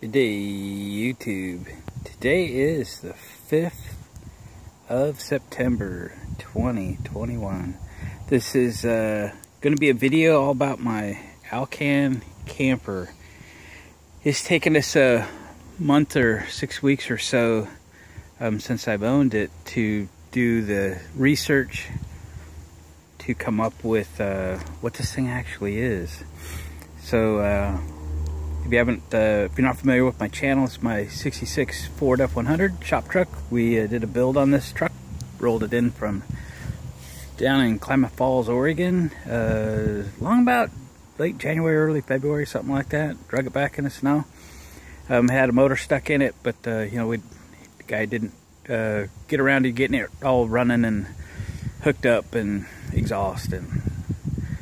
Good day, YouTube. Today is the 5th of September 2021. This is going to be a video all about my Alcan camper. It's taken us a month or 6 weeks or so since I've owned it to do the research to come up with what this thing actually is. So if you're not familiar with my channel, it's my 66 Ford F100 shop truck. We did a build on this truck, rolled it in from down in Klamath Falls, Oregon, long about late January, early February, something like that. Drug it back in the snow. Had a motor stuck in it, but you know, the guy didn't get around to getting it all running and hooked up, and exhaust and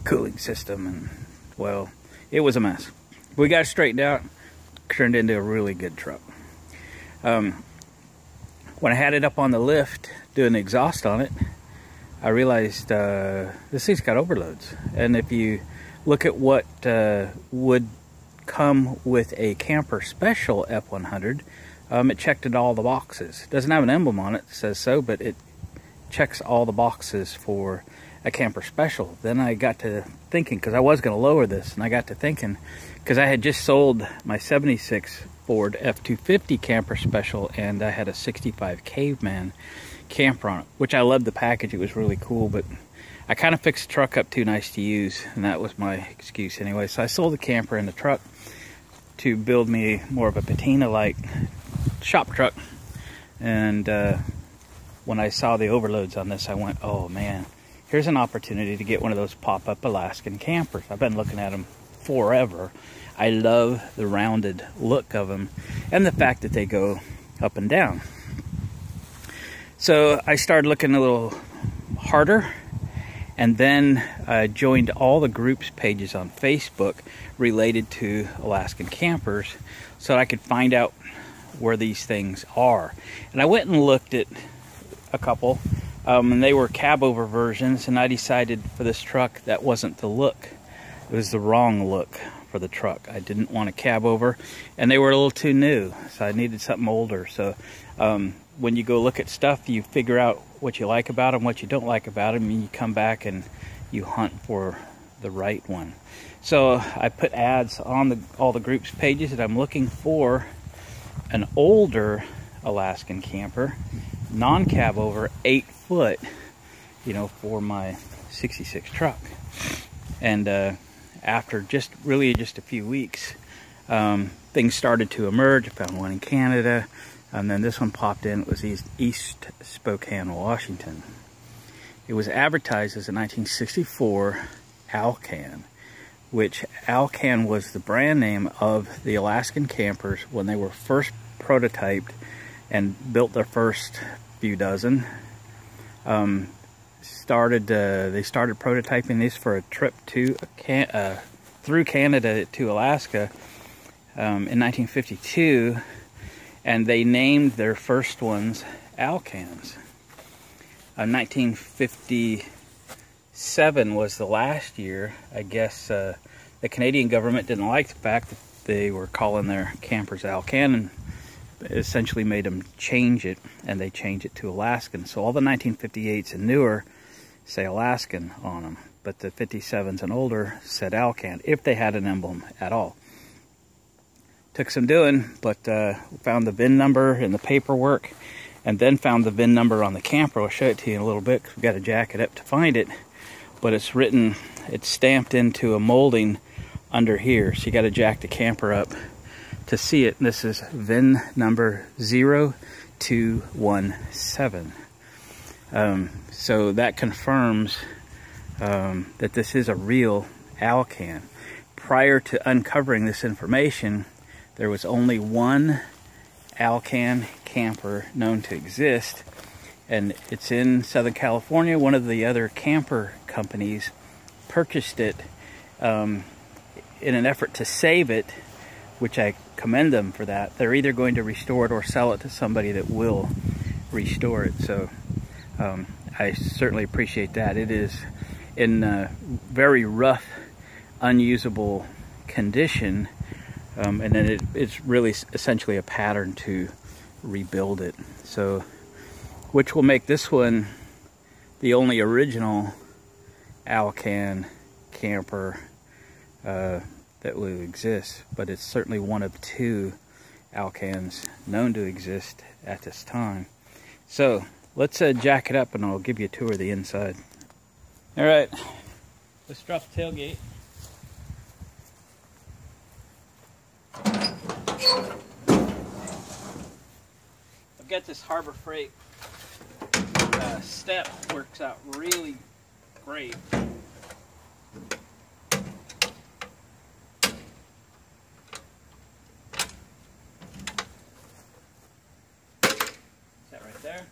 cooling system, and well, it was a mess. We got it straightened out, turned into a really good truck. When I had it up on the lift doing the exhaust on it, I realized this thing's got overloads. And if you look at what would come with a Camper Special F100, it checked all the boxes. It doesn't have an emblem on it that says so, but it checks all the boxes for a Camper Special. Then I got to thinking, because I was going to lower this, and I got to thinking, because I had just sold my 76 Ford F250 Camper Special, and I had a 65 Caveman camper on it, which I loved the package. It was really cool, but I kind of fixed the truck up too nice to use, and that was my excuse anyway. So I sold the camper and the truck to build me more of a patina-like shop truck. And when I saw the overloads on this, I went, oh man, here's an opportunity to get one of those pop-up Alaskan campers. I've been looking at them forever. I love the rounded look of them and the fact that they go up and down. So I started looking a little harder, and then I joined all the groups pages on Facebook related to Alaskan campers so that I could find out where these things are. And I went and looked at a couple, and they were cab over versions, and I decided for this truck that wasn't the look. It was the wrong look for the truck. I didn't want a cab over, and they were a little too new, so I needed something older. So when you go look at stuff, you figure out what you like about them, what you don't like about them, and you come back and you hunt for the right one. So I put ads on all the groups pages that I'm looking for an older Alaskan camper, non-cab over, 8 foot, you know, for my 66 truck. And after just a few weeks, things started to emerge. I found one in Canada, and then this one popped in. It was East Spokane, Washington. It was advertised as a 1964 Alcan, which Alcan was the brand name of the Alaskan campers when they were first prototyped and built their first few dozen. They started prototyping these for a trip to through Canada to Alaska in 1952, and they named their first ones Alcans. 1957 was the last year. I guess the Canadian government didn't like the fact that they were calling their campers Alcan, and essentially made them change it, and they changed it to Alaskan. So all the 1958s and newer say Alaskan on them, but the 57s and older said Alcan, if they had an emblem at all. Took some doing, but found the VIN number in the paperwork, and then found the VIN number on the camper. I'll show it to you in a little bit, because we've got to jack it up to find it, but it's written, it's stamped into a molding under here, so you got to jack the camper up to see it. This is VIN number 0217. So that confirms that this is a real Alcan. Prior to uncovering this information, there was only one Alcan camper known to exist, and it's in Southern California. One of the other camper companies purchased it in an effort to save it, which I commend them for that. They're either going to restore it or sell it to somebody that will restore it. So I certainly appreciate that. It is in very rough, unusable condition. and then it's really essentially a pattern to rebuild it. So, which will make this one the only original Alcan camper that will exist, but it's certainly one of 2 Alcans known to exist at this time. So let's jack it up and I'll give you a tour of the inside. All right, let's drop the tailgate. I've got this Harbor Freight step, works out really great. That right there.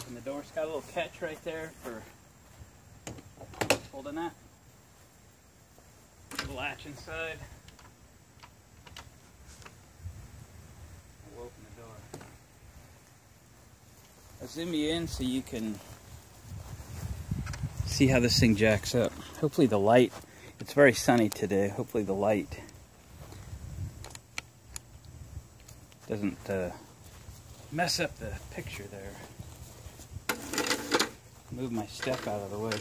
And the door's got a little catch right there for holding that. The latch inside. We'll open the door. I'll zoom you in so you can see how this thing jacks up. Hopefully the light, it's very sunny today, hopefully the light doesn't mess up the picture there. Move my step out of the way.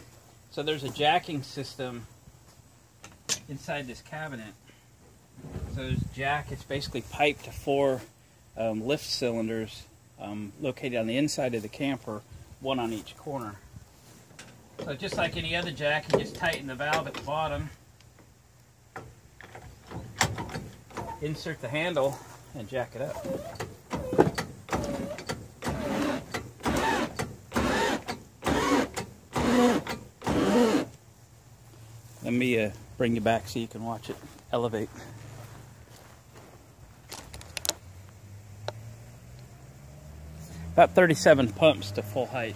So there's a jacking system inside this cabinet. So there's jack, it's basically piped to 4 lift cylinders located on the inside of the camper, 1 on each corner. So just like any other jack, you just tighten the valve at the bottom, insert the handle, and jack it up. Let me bring you back so you can watch it elevate. About 37 pumps to full height.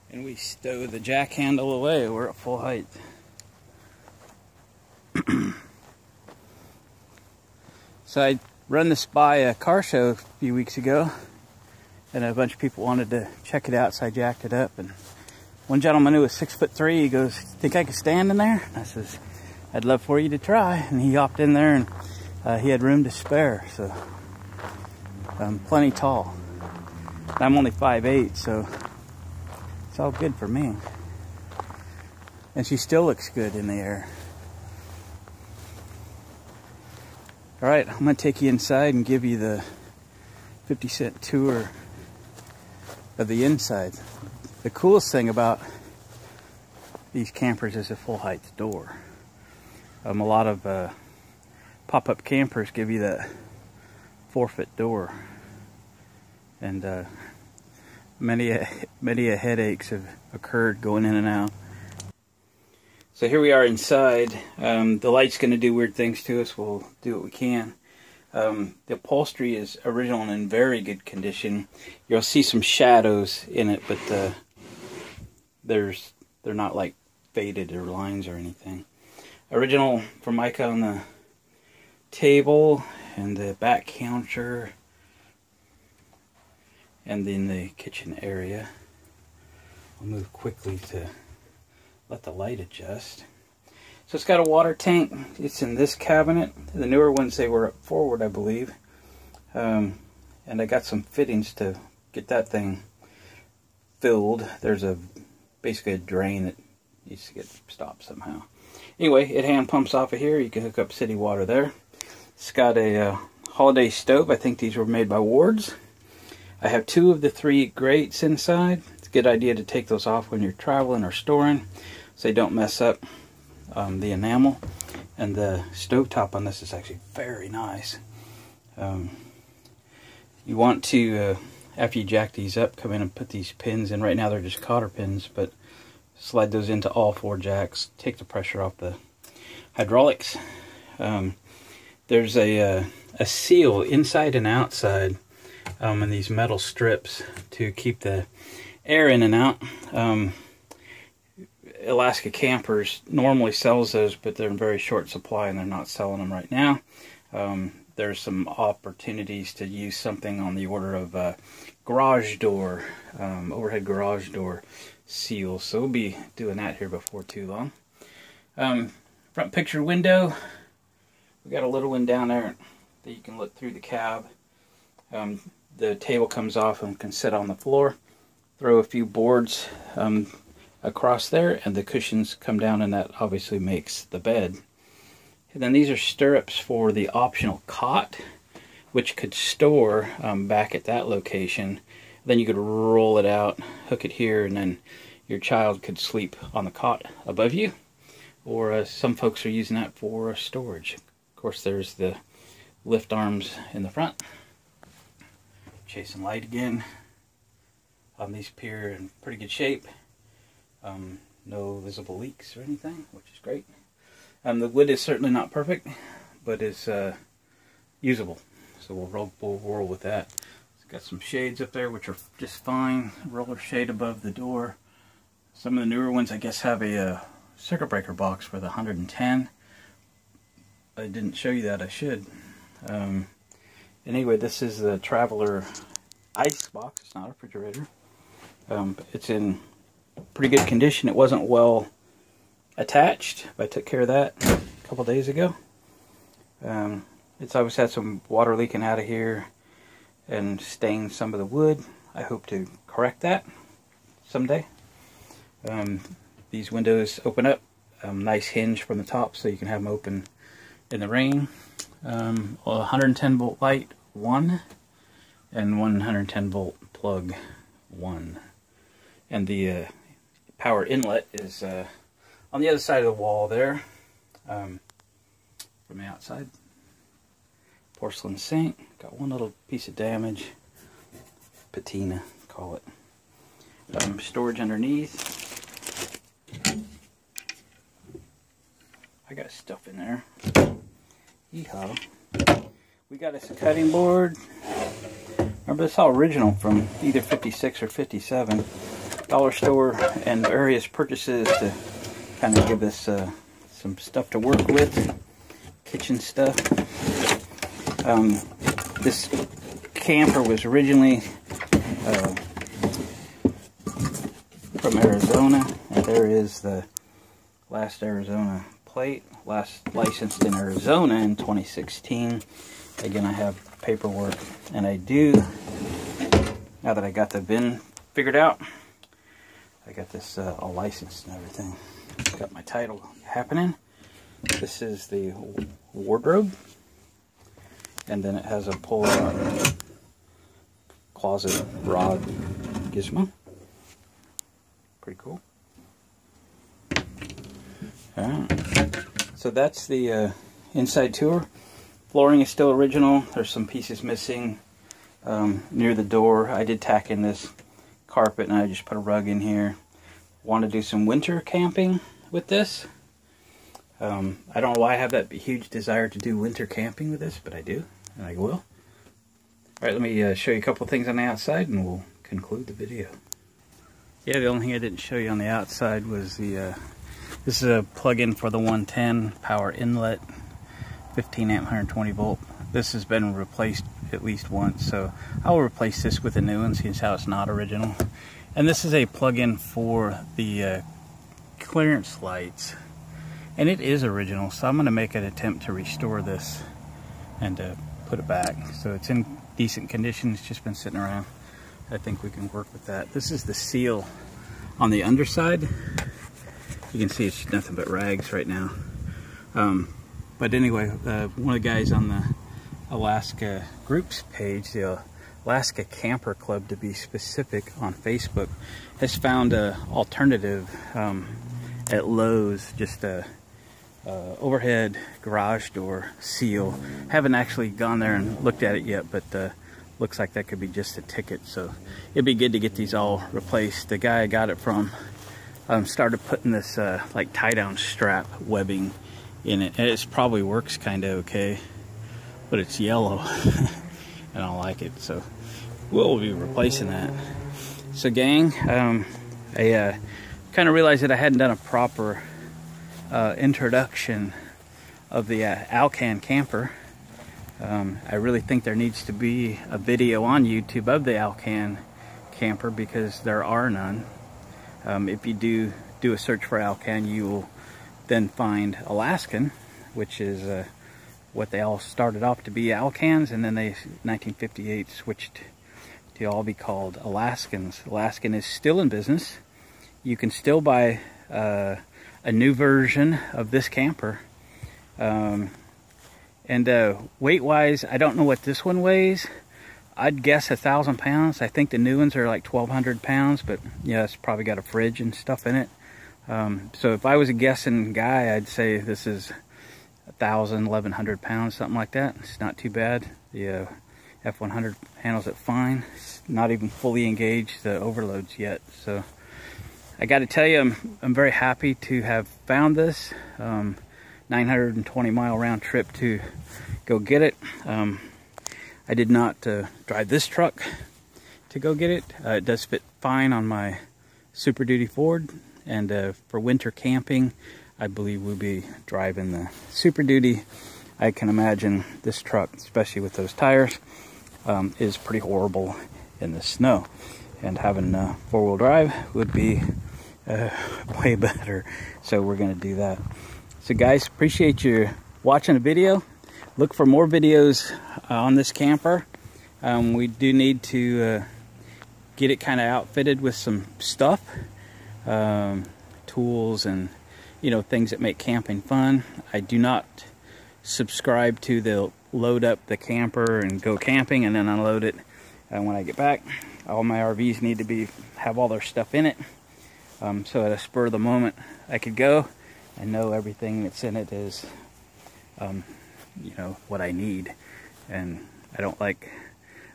And we stow the jack handle away. We're at full height. So I run this by a car show a few weeks ago, and a bunch of people wanted to check it out, so I jacked it up. And one gentleman who was 6'3", he goes, "Think I could stand in there?" And I says, "I'd love for you to try." And he hopped in there, and he had room to spare, so I'm plenty tall. And I'm only 5'8", so it's all good for me. And she still looks good in the air. All right, I'm gonna take you inside and give you the 50-cent tour of the inside. The coolest thing about these campers is a full height door. A lot of pop-up campers give you that 4-foot door, and many a headaches have occurred going in and out. So here we are inside. The light's going to do weird things to us. We'll do what we can. The upholstery is original and in very good condition. You'll see some shadows in it, but they're not like faded or lines or anything. Original Formica on the table and the back counter and then the kitchen area. I'll move quickly to let the light adjust. So it's got a water tank. It's in this cabinet. The newer ones, they were up forward, I believe. And I got some fittings to get that thing filled. There's basically a drain that needs to get stopped somehow. Anyway, it hand pumps off of here. You can hook up city water there. It's got a holiday stove. I think these were made by Ward's. I have 2 of the 3 grates inside. It's a good idea to take those off when you're traveling or storing, so they don't mess up the enamel, and the stovetop on this is actually very nice. You want to, after you jack these up, come in and put these pins in. Right now they're just cotter pins, but slide those into all 4 jacks, take the pressure off the hydraulics. There's a seal inside and outside in these metal strips to keep the air in and out. Alaska Campers normally sells those, but they're in very short supply and they're not selling them right now. There's some opportunities to use something on the order of garage door, overhead garage door seal. So we'll be doing that here before too long. Front picture window. We got a little one down there that you can look through the cab. The table comes off and can sit on the floor. Throw a few boards across there, and the cushions come down, and that obviously makes the bed. And then these are stirrups for the optional cot, which could store back at that location. Then you could roll it out, hook it here, and then your child could sleep on the cot above you. Or some folks are using that for storage. Of course, there's the lift arms in the front. Chasing light again. These appear in pretty good shape. No visible leaks or anything, which is great. The wood is certainly not perfect, but it's usable. So we'll roll with that. It's got some shades up there, which are just fine. Roller shade above the door. Some of the newer ones, I guess, have a circuit breaker box for the 110. I didn't show you that. I should. Anyway, this is the Traveler ice box. It's not a refrigerator. It's in pretty good condition. It wasn't well attached, but I took care of that a couple days ago. It's always had some water leaking out of here and stained some of the wood. I hope to correct that someday. These windows open up. Nice hinge from the top so you can have them open in the rain. 110 volt light 1 and 110 volt plug 1. And the power inlet is on the other side of the wall there, from the outside. Porcelain sink. Got one little piece of damage. Patina, call it. Storage underneath. I got stuff in there. Yeehaw. We got us a cutting board. Remember, this is all original from either 56 or 57. Dollar store and various purchases to kind of give us some stuff to work with. Kitchen stuff. This camper was originally from Arizona, and there is the last Arizona plate. Last licensed in Arizona in 2016. Again, I have paperwork, and I do, now that I got the VIN figured out, I got this all licensed and everything. Got my title happening. This is the wardrobe, and then it has a pull-out closet rod gizmo. Pretty cool. Alright, so that's the inside tour. Flooring is still original. There's some pieces missing near the door. I did tack in this carpet, and I just put a rug in here. Want to do some winter camping with this. I don't know why I have that huge desire to do winter camping with this, but I do, and I will. Alright, let me show you a couple things on the outside, and we'll conclude the video. Yeah, the only thing I didn't show you on the outside was the this is a plug-in for the 110 power inlet, 15 amp, 120 volt. This has been replaced at least once, so I'll replace this with a new one, since how it's not original. And this is a plug-in for the clearance lights, and it is original, so I'm going to make an attempt to restore this and put it back. So it's in decent condition. It's just been sitting around. I think we can work with that. This is the seal on the underside. You can see it's nothing but rags right now. But anyway, one of the guys on the Alaska groups page, the Alaska Camper Club to be specific, on Facebook, has found an alternative at Lowe's, just overhead garage door seal. Haven't actually gone there and looked at it yet, but looks like that could be just a ticket, so it'd be good to get these all replaced. The guy I got it from started putting this like tie-down strap webbing in it, and it probably works kind of okay, but it's yellow and I don't like it, so we'll be replacing that. So gang, I kind of realized that I hadn't done a proper introduction of the Alcan camper. I really think there needs to be a video on YouTube of the Alcan camper, because there are none. If you do a search for Alcan, you will then find Alaskan, which is what they all started off to be, Alcans, and then they 1958 switched to all be called Alaskans. Alaskan is still in business. You can still buy a new version of this camper. And weight-wise, I don't know what this one weighs. I'd guess 1,000 pounds. I think the new ones are like 1,200 pounds, but yeah, it's probably got a fridge and stuff in it. So if I was a guessing guy, I'd say this is 1,000, 1,100 pounds, something like that. It's not too bad. The F100 handles it fine. It's not even fully engaged the overloads yet. So I got to tell you, I'm very happy to have found this. 920 mile round trip to go get it. I did not drive this truck to go get it. It does fit fine on my Super Duty Ford, and for winter camping, I believe we'll be driving the Super Duty. I can imagine this truck, especially with those tires, is pretty horrible in the snow, and having four-wheel drive would be way better. So we're gonna do that. So guys, appreciate you watching the video. Look for more videos on this camper. We do need to get it kind of outfitted with some stuff, tools, and things that make camping fun. I do not subscribe to the load up the camper and go camping and then unload it when I get back. All my RVs need to have all their stuff in it, so at a spur of the moment I could go and know everything that's in it is what I need. And I don't like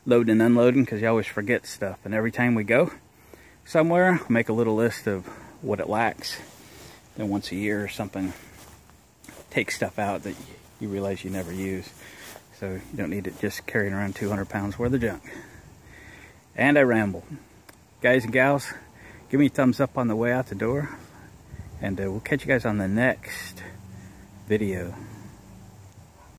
loading and unloading, because you always forget stuff, and every time we go somewhere, I'll make a little list of what it lacks. Then once a year or something, take stuff out that you realize you never use, so you don't need it just carrying around 200 pounds worth of junk. And I ramble. Guys and gals, give me a thumbs up on the way out the door, and we'll catch you guys on the next video.